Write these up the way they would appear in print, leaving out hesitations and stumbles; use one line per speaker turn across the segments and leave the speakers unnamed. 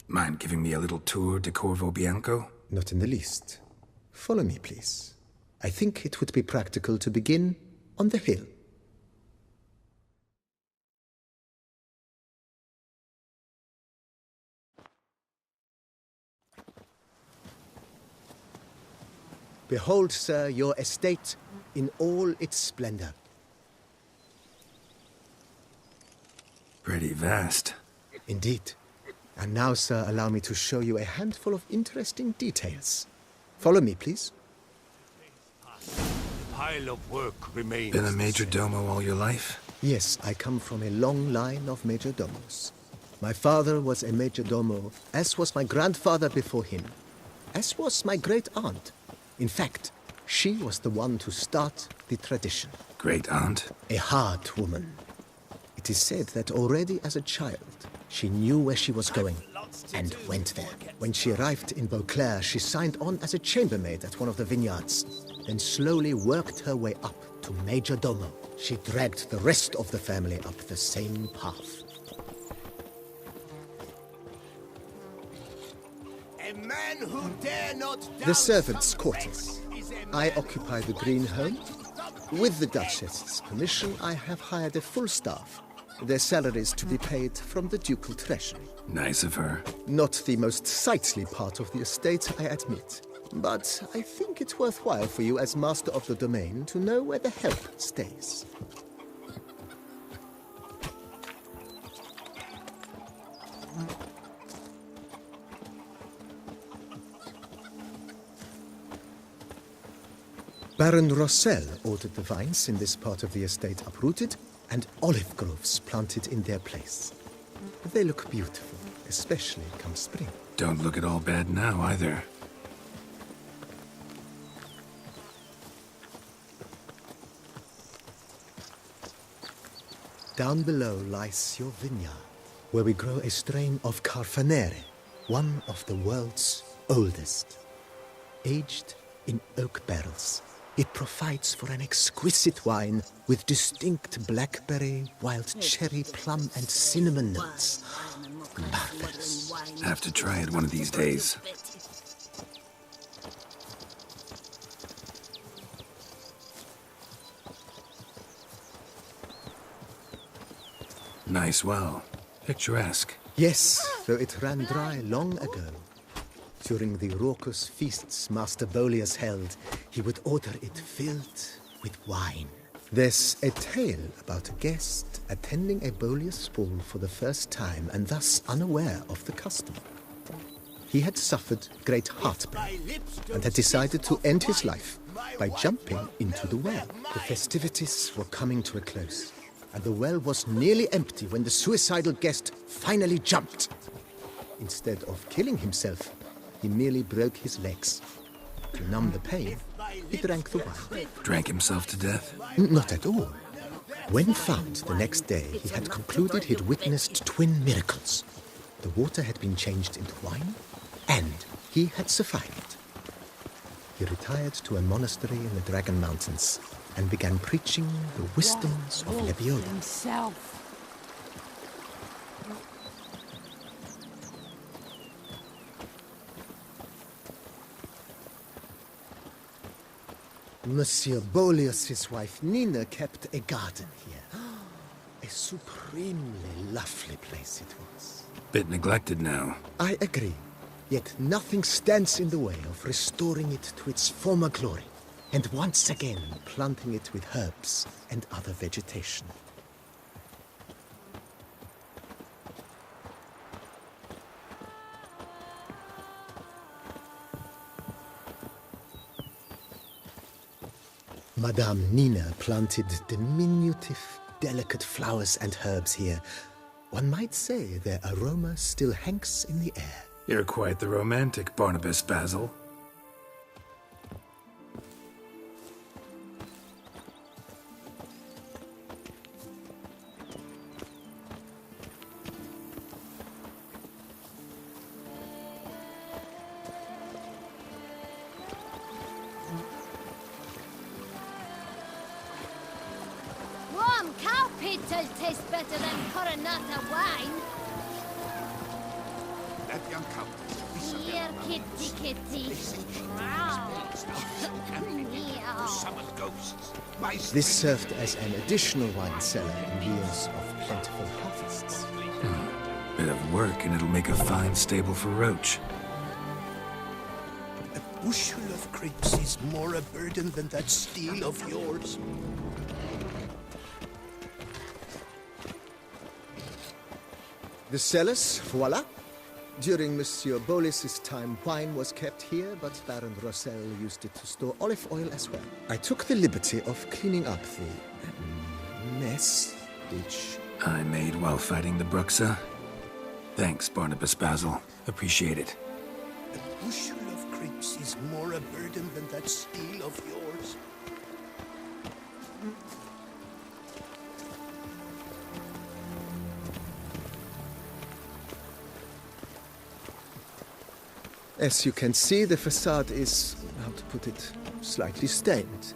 Mind giving me a little tour de Corvo Bianco?
Not in the least. Follow me, please. I think it would be practical to begin on the hill. Behold, sir, your estate in all its splendor.
Pretty vast.
Indeed. And now, sir, allow me to show you a handful of interesting details. Follow me, please.
The pile of work remains.
Been a major domo all your life?
Yes, I come from a long line of major domos. My father was a major domo, as was my grandfather before him, as was my great-aunt. In fact, she was the one to start the tradition.
Great-aunt?
A hard woman. It is said that already as a child, she knew where she was going and went there. When she arrived in Beauclair, she signed on as a chambermaid at one of the vineyards, then slowly worked her way up to major domo. She dragged the rest of the family up the same path.
A man who dare not
The servants' quarters. I occupy the green home. With the Duchess's permission, I have hired a full staff. Their salaries to be paid from the ducal treasury.
Nice of her.
Not the most sightly part of the estate, I admit. But I think it's worthwhile for you as master of the domain to know where the help stays. Baron Rossel ordered the vines in this part of the estate uprooted and olive groves planted in their place. They look beautiful, especially come spring.
Don't look at all bad now, either.
Down below lies your vineyard, where we grow a strain of Carfanere, one of the world's oldest. Aged in oak barrels, it provides for an exquisite wine with distinct blackberry, wild cherry, plum, and cinnamon notes. Marvelous.
Have to try it one of these days. Nice well. Picturesque.
Yes, though it ran dry long ago. During the raucous feasts Master Bolius held, he would order it filled with wine. There's a tale about a guest attending a Bolius ball for the first time and thus unaware of the custom. He had suffered great heartburn and had decided to end his life by jumping into the well. The festivities were coming to a close, and the well was nearly empty when the suicidal guest finally jumped. Instead of killing himself, he merely broke his legs. To numb the pain, he drank the wine.
Drank himself to death?
Not at all. When found the next day, he had concluded he'd witnessed twin miracles. The water had been changed into wine, and he had survived. He retired to a monastery in the Dragon Mountains and began preaching the wisdoms of Nebbiolo.
Himself.
Monsieur Bolius' wife Nina kept a garden here. A supremely lovely place it was.
Bit neglected now.
I agree. Yet nothing stands in the way of restoring it to its former glory, and once again planting it with herbs and other vegetation. Madame Nina planted diminutive, delicate flowers and herbs here. One might say their aroma still hangs in the air.
You're quite the romantic, Barnabas Basil.
Warm cow pitchers taste better than Coronata wine. Here, kitty, kitty. Meow.
This served as an additional wine cellar in years of plentiful harvests.
Bit of work and it'll make a fine stable for Roach.
A bushel of grapes is more a burden than that steel of yours.
The cellars, voila. During Monsieur Bolis's time, wine was kept here, but Baron Rossel used it to store olive oil as well. I took the liberty of cleaning up the mess which...
I made while fighting the Bruxa. Thanks, Barnabas Basil. Appreciate it.
A bushel of grapes is more a burden than that steel of yours.
As you can see, the facade is, how to put it, slightly stained.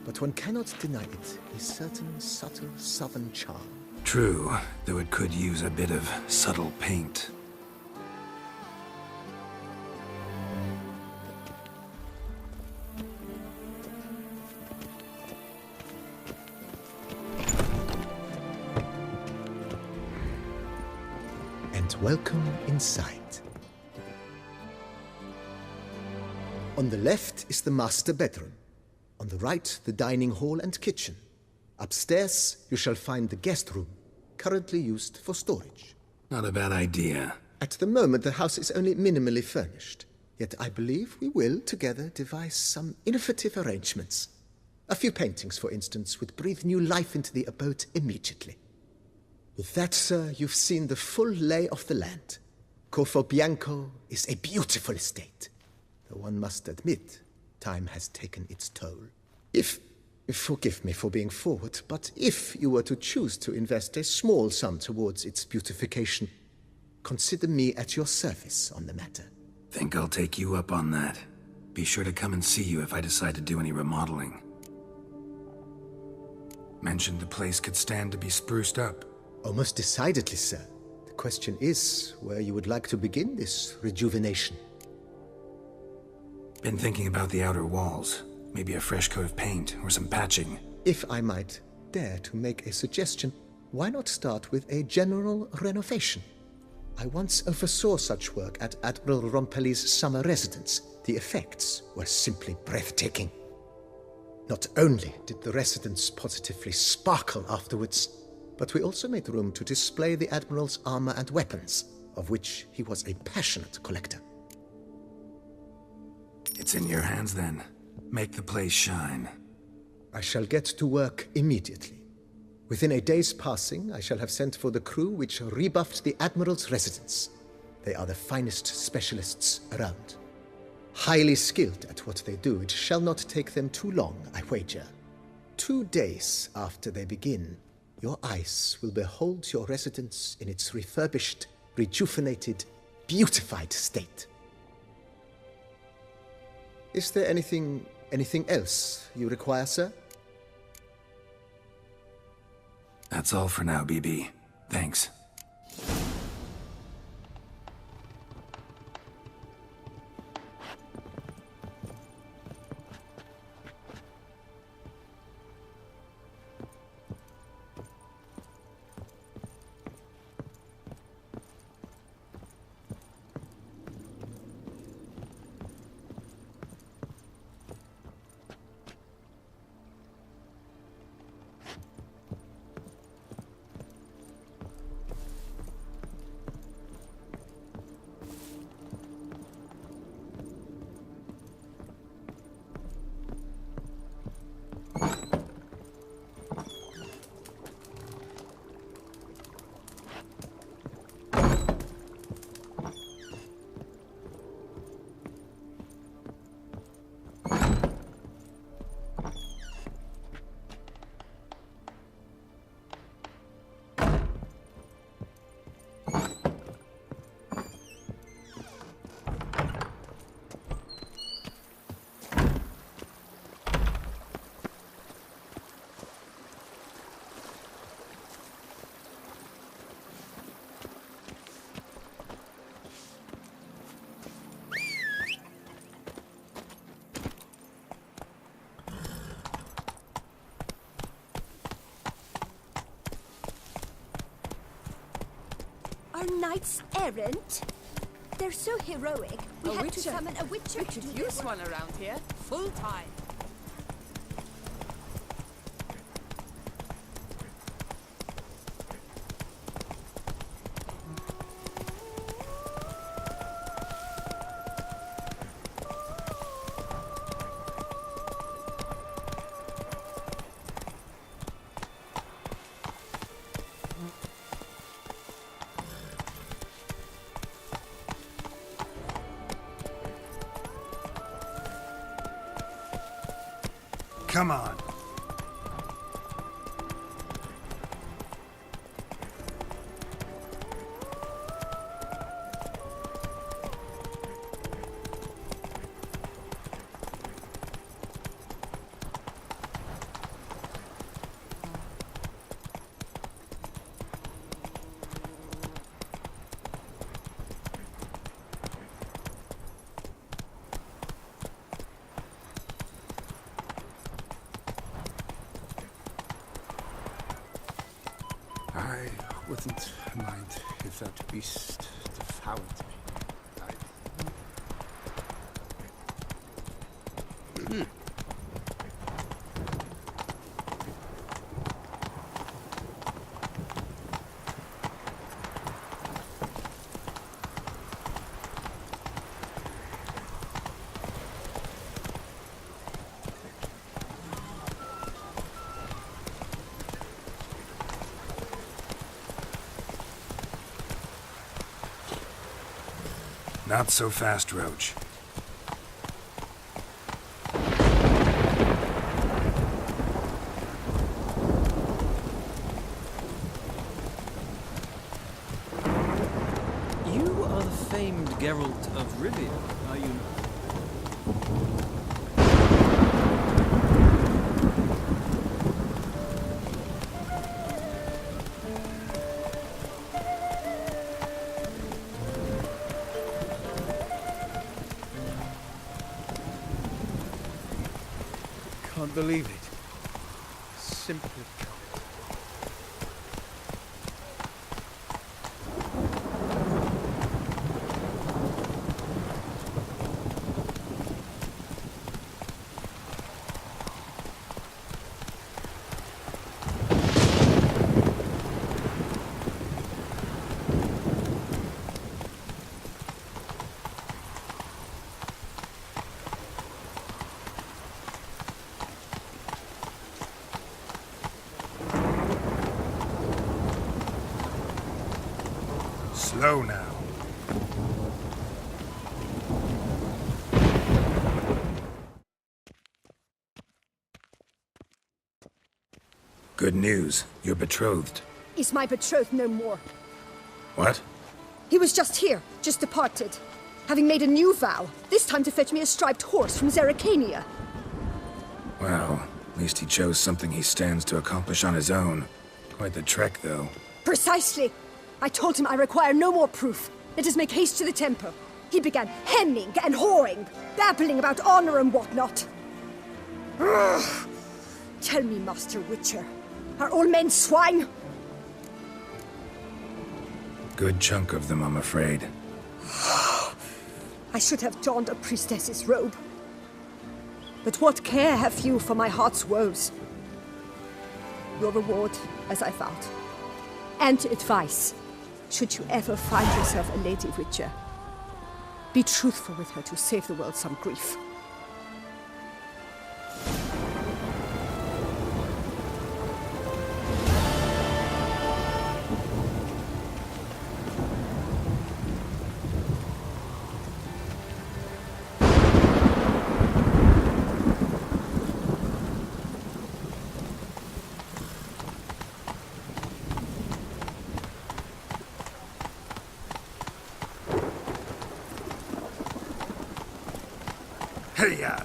But one cannot deny it, a certain subtle southern charm.
True, though it could use a bit of subtle paint.
And welcome inside. On the left is the master bedroom. On the right, the dining hall and kitchen. Upstairs, you shall find the guest room, currently used for storage.
Not a bad idea.
At the moment, the house is only minimally furnished. Yet I believe we will, together, devise some innovative arrangements. A few paintings, for instance, would breathe new life into the abode immediately. With that, sir, you've seen the full lay of the land. Corfo Bianco is a beautiful estate. Though one must admit, time has taken its toll. Forgive me for being forward, but if you were to choose to invest a small sum towards its beautification, consider me at your service on the matter.
Think I'll take you up on that. Be sure to come and see you if I decide to do any remodeling. Mentioned the place could stand to be spruced up.
Almost decidedly, sir. The question is where you would like to begin this rejuvenation.
Been thinking about the outer walls. Maybe a fresh coat of paint or some patching.
If I might dare to make a suggestion, why not start with a general renovation? I once oversaw such work at Admiral Rompelli's summer residence. The effects were simply breathtaking. Not only did the residence positively sparkle afterwards, but we also made room to display the Admiral's armor and weapons, of which he was a passionate collector.
It's in your hands then. Make the place shine.
I shall get to work immediately. Within a day's passing, I shall have sent for the crew which rebuffed the Admiral's residence. They are the finest specialists around. Highly skilled at what they do, it shall not take them too long, I wager. 2 days after they begin, your eyes will behold your residence in its refurbished, rejuvenated, beautified state. Is there anything else you require, sir?
That's all for now, BB. Thanks.
Are knights errant? They're so heroic. We had to summon a witcher.
We could use one around here, full time.
Come on. I wouldn't mind if that beast devoured me. Not so fast, Roach.
You are the famed Geralt of Rivia, are you not?
Can't believe it. Simply can't.
Slow now. Good news. You're betrothed.
Is my betrothed no more?
What?
He was just here, just departed. Having made a new vow, this time to fetch me a striped horse from Zerrikania.
Well, at least he chose something he stands to accomplish on his own. Quite the trek, though.
Precisely. I told him I require no more proof. Let us make haste to the temple. He began hemming and hawing, babbling about honor and whatnot. Ugh. Tell me, Master Witcher, are all men swine?
Good chunk of them, I'm afraid.
I should have donned a priestess's robe. But what care have you for my heart's woes? Your reward, as I found. And advice, should you ever find yourself a lady witcher. Be truthful with her to save the world some grief.
Hey-ya!